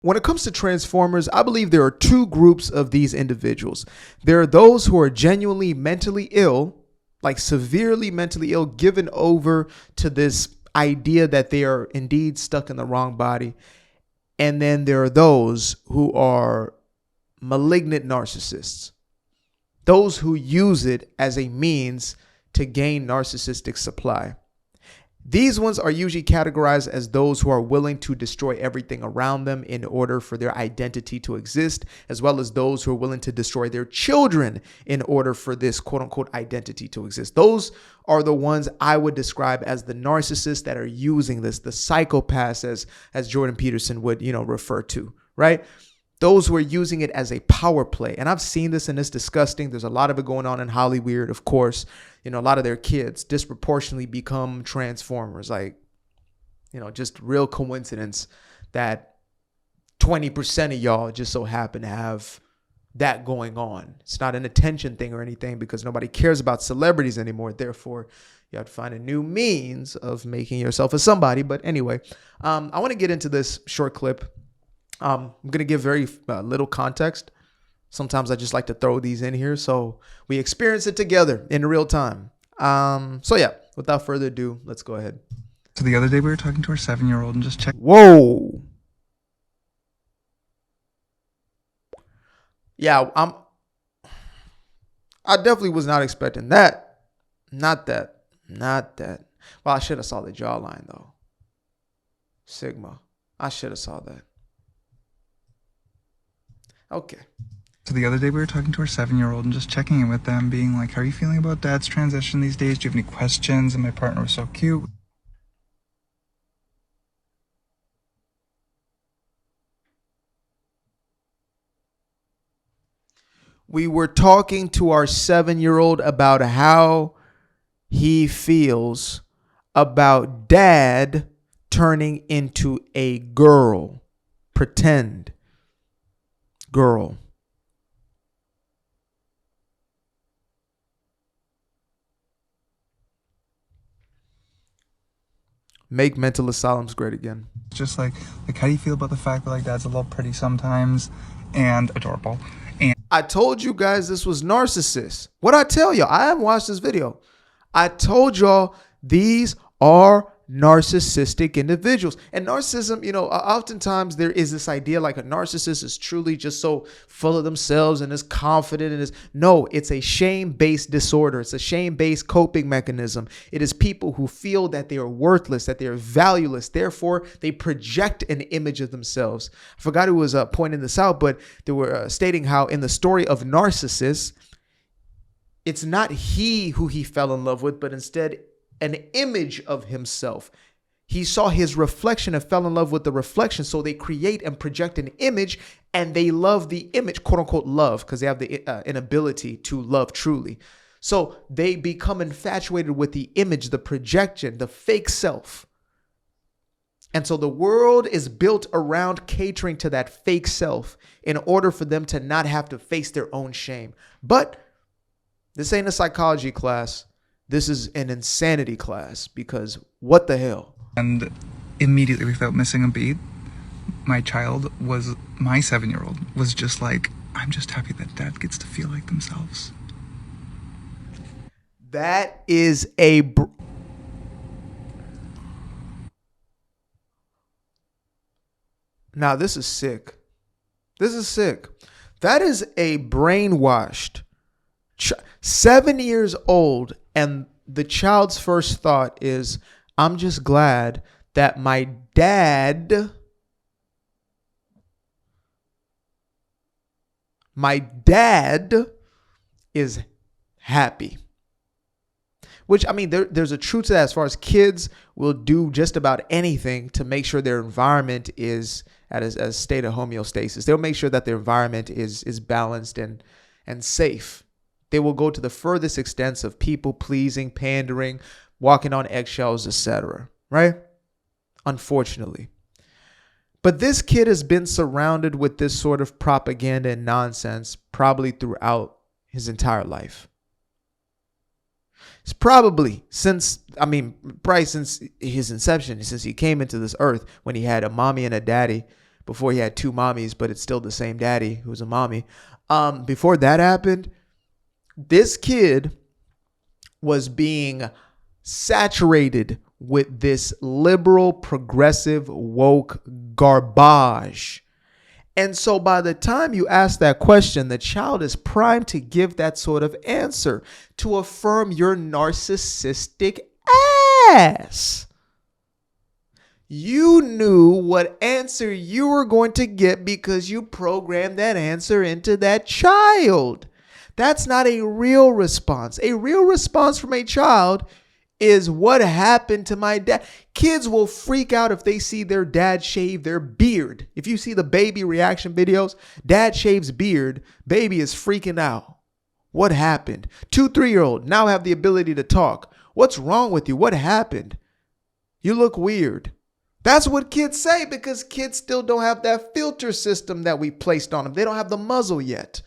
When it comes to transformers, I believe there are two groups of these individuals. There are those who are genuinely mentally ill, like severely mentally ill, given over to this idea that they are indeed stuck in the wrong body. And then there are those who are malignant narcissists, those who use it as a means to gain narcissistic supply. These ones are usually categorized as those who are willing to destroy everything around them in order for their identity to exist, as well as those who are willing to destroy their children in order for this quote unquote identity to exist. Those are the ones I would describe as the narcissists that are using this, the psychopaths, as Jordan Peterson would, refer to, right? Those who are using it as a power play. And I've seen this and it's disgusting. There's a lot of it going on in Hollywood, of course. A lot of their kids disproportionately become transformers. Like, just real coincidence that 20% of y'all just so happen to have that going on. It's not an attention thing or anything because nobody cares about celebrities anymore. Therefore, you have to find a new means of making yourself a somebody. But anyway, I want to get into this short clip. I'm going to give very little context. Sometimes I just like to throw these in here so we experience it together in real time. So yeah, without further ado, let's go ahead. So the other day we were talking to our 7-year-old and just checked. Whoa. Yeah, I definitely was not expecting that. Not that. Well, I should have saw the jawline though. Sigma. I should have saw that. Okay. So the other day we were talking to our 7-year-old and just checking in with them, being like, how are you feeling about dad's transition these days? Do you have any questions? And my partner was so cute. We were talking to our 7-year-old about how he feels about dad turning into a girl, pretend girl. Make mental asylums great again. Just like how do you feel about the fact that dad's a little pretty sometimes and adorable? And I told you guys this was Narcissists. What'd I tell y'all? I haven't watched this video. I told y'all these are narcissistic individuals. And narcissism, oftentimes there is this idea like a narcissist is truly just so full of themselves and is confident and no, it's a shame-based disorder. It's a shame-based coping mechanism. It is people who feel that they are worthless, that they are valueless. Therefore, they project an image of themselves. I forgot who was pointing this out, but they were stating how in the story of Narcissus, it's not he who he fell in love with, but instead an image of himself. He saw his reflection and fell in love with the reflection. So they create and project an image and they love the image, quote unquote love, because they have the inability to love truly. So they become infatuated with the image, the projection, the fake self. And so the world is built around catering to that fake self in order for them to not have to face their own shame. But this ain't a psychology class. This is an insanity class because what the hell? And immediately without missing a beat, my 7-year-old was just like, I'm just happy that dad gets to feel like themselves. That is Now this is sick. That is a brainwashed 7 years old, and the child's first thought is, I'm just glad that my dad is happy. Which, I mean, there's a truth to that as far as kids will do just about anything to make sure their environment is at a state of homeostasis. They'll make sure that their environment is balanced and safe. They will go to the furthest extents of people pleasing, pandering, walking on eggshells, etc. Right? Unfortunately. But this kid has been surrounded with this sort of propaganda and nonsense probably throughout his entire life. It's probably since his inception, since he came into this earth when he had a mommy and a daddy, before he had two mommies, but it's still the same daddy who's a mommy. Before that happened, this kid was being saturated with this liberal, progressive, woke garbage. And so by the time you ask that question, the child is primed to give that sort of answer to affirm your narcissistic ass. You knew what answer you were going to get because you programmed that answer into that child. That's not a real response. A real response from a child is what happened to my dad. Kids will freak out if they see their dad shave their beard. If you see the baby reaction videos, dad shaves beard, baby is freaking out. What happened? 2, 3-year-old now have the ability to talk. What's wrong with you? What happened? You look weird. That's what kids say because kids still don't have that filter system that we placed on them. They don't have the muzzle yet.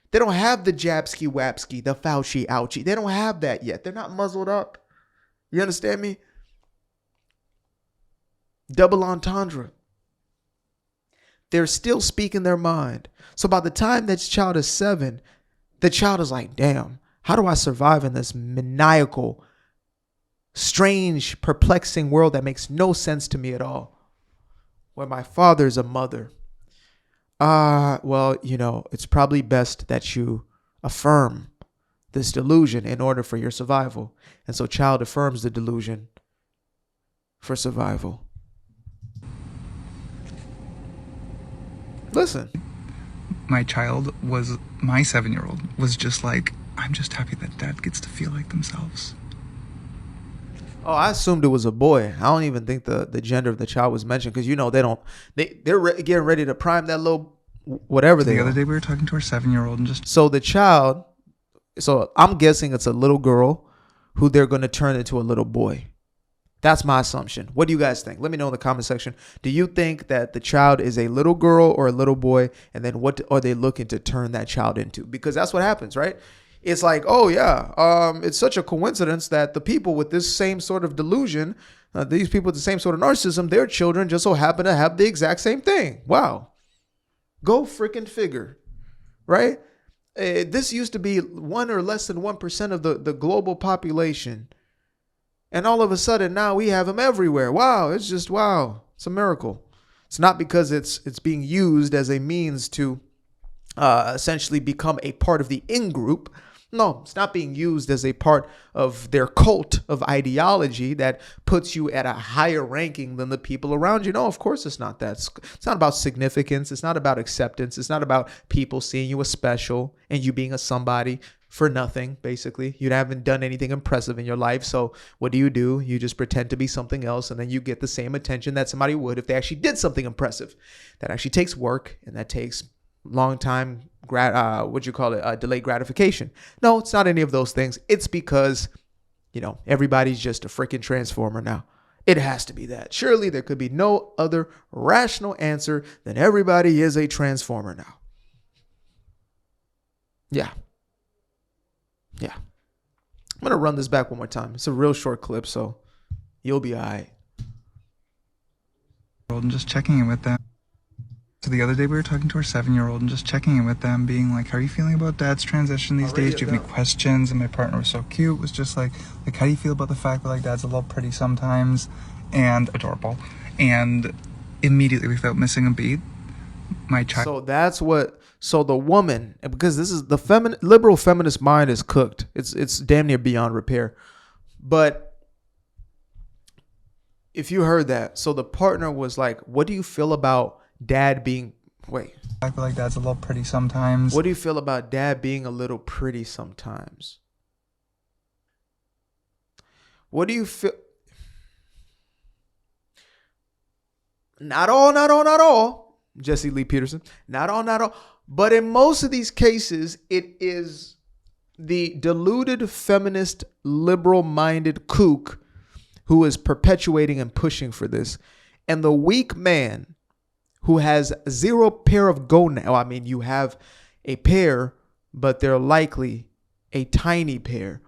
They don't have the Jabsky Wapsky, the Fauci ouchie. They don't have that yet. They're not muzzled up. You understand me? Double entendre. They're still speaking their mind. So by the time that child is 7, the child is like, damn, how do I survive in this maniacal, strange, perplexing world that makes no sense to me at all? Where my father's a mother. Well, it's probably best that you affirm this delusion in order for your survival. And so child affirms the delusion for survival. Listen. My 7-year-old was just like, I'm just happy that dad gets to feel like themselves. Oh, I assumed it was a boy. I don't even think the gender of the child was mentioned because they're getting ready to prime that little whatever they are. The other day we were talking to our 7-year-old and just so the child. So I'm guessing it's a little girl who they're going to turn into a little boy. That's my assumption. What do you guys think? Let me know in the comment section. Do you think that the child is a little girl or a little boy? And then what are they looking to turn that child into? Because that's what happens, right? It's like, oh yeah, it's such a coincidence that the people with this same sort of delusion, these people with the same sort of narcissism, their children just so happen to have the exact same thing. Wow. Go freaking figure, right? This used to be 1 or less than 1% of the global population. And all of a sudden now we have them everywhere. Wow. It's just, wow. It's a miracle. It's not because it's being used as a means to essentially become a part of the in-group. No, it's not being used as a part of their cult of ideology that puts you at a higher ranking than the people around you. No, of course it's not that. It's not about significance. It's not about acceptance. It's not about people seeing you as special and you being a somebody for nothing, basically. You haven't done anything impressive in your life. So what do? You just pretend to be something else, and then you get the same attention that somebody would if they actually did something impressive. That actually takes work, and that takes long time, delayed gratification. No, it's not any of those things. It's because, everybody's just a freaking transformer now. It has to be that. Surely there could be no other rational answer than everybody is a transformer now. Yeah. I'm going to run this back one more time. It's a real short clip, so you'll be all right. And just checking in with them. So the other day we were talking to our 7-year-old and just checking in with them, being like, how are you feeling about dad's transition these days? Do you have any questions? And my partner was so cute. Was just like, how do you feel about the fact that dad's a little pretty sometimes and adorable? And immediately without missing a beat, my child. So the woman, because this is the liberal feminist mind is cooked. It's damn near beyond repair. But if you heard that, so the partner was like, what do you feel about dad being, I feel like dad's a little pretty sometimes. What do you feel about dad being a little pretty sometimes? What do you feel? Not all. Jesse Lee Peterson. Not all. But in most of these cases, it is the deluded feminist, liberal-minded kook who is perpetuating and pushing for this. And the weak man who has 0 pair of gonads. I mean, you have a pair, but they're likely a tiny pair.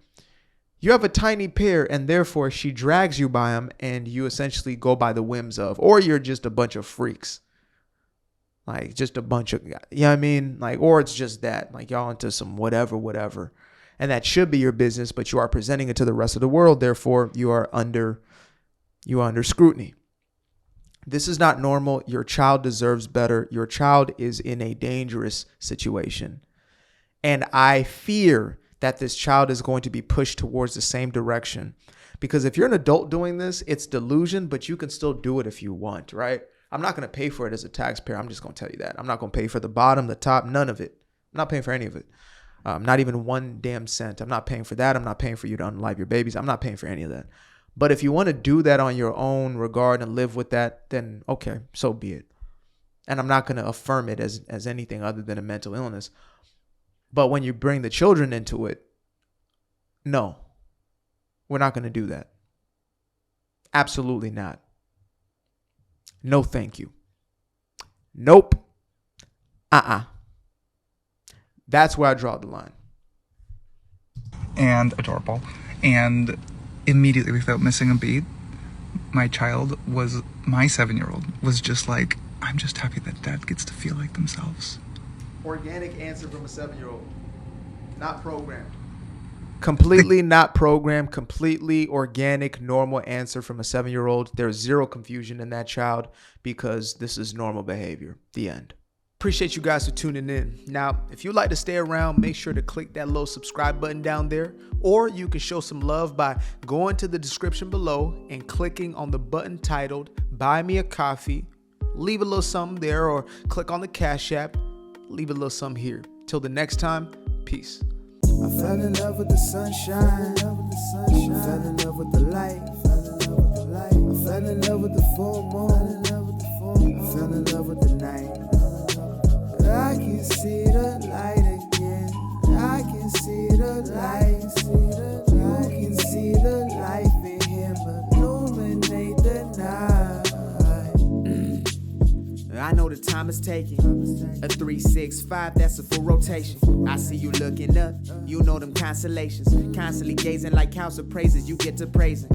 You have a tiny pair, and therefore she drags you by them, and you essentially go by the whims of, or you're just a bunch of freaks. Like just a bunch of, you know what I mean? Like, or it's just that, like y'all into some whatever. And that should be your business, but you are presenting it to the rest of the world. Therefore, you are under scrutiny. This is not normal. Your child deserves better. Your child is in a dangerous situation. And I fear that this child is going to be pushed towards the same direction. Because if you're an adult doing this, it's delusion, but you can still do it if you want, right? I'm not going to pay for it as a taxpayer. I'm just going to tell you that. I'm not going to pay for the bottom, the top, none of it. I'm not paying for any of it. Not even one damn cent. I'm not paying for that. I'm not paying for you to unalive your babies. I'm not paying for any of that. But if you want to do that on your own regard and live with that, then okay, so be it. And I'm not going to affirm it as anything other than a mental illness. But when you bring the children into it, no, we're not going to do that. Absolutely not. No, thank you. Nope. That's where I draw the line. And adorable. And immediately, without missing a beat, my 7-year-old was just like, I'm just happy that dad gets to feel like themselves. Organic answer from a 7-year-old. Not programmed. Completely not programmed, completely organic, normal answer from a 7-year-old. There's zero confusion in that child because this is normal behavior. The end. Appreciate you guys for tuning in. Now, if you'd like to stay around, make sure to click that little subscribe button down there, or you can show some love by going to the description below and clicking on the button titled Buy Me a Coffee. Leave a little something there, or click on the Cash App. Leave a little something here. Till the next time, peace. I fell in love with the sunshine. I fell in love with the light. I fell in love with the full moon. I fell in love with the night. I can see the light again. I can see the light. You can see the life in him illuminate the night. I know the time is taking. A 3-6-5, that's a full rotation. I see you looking up, you know them constellations. Constantly gazing like house of praises, you get to praising.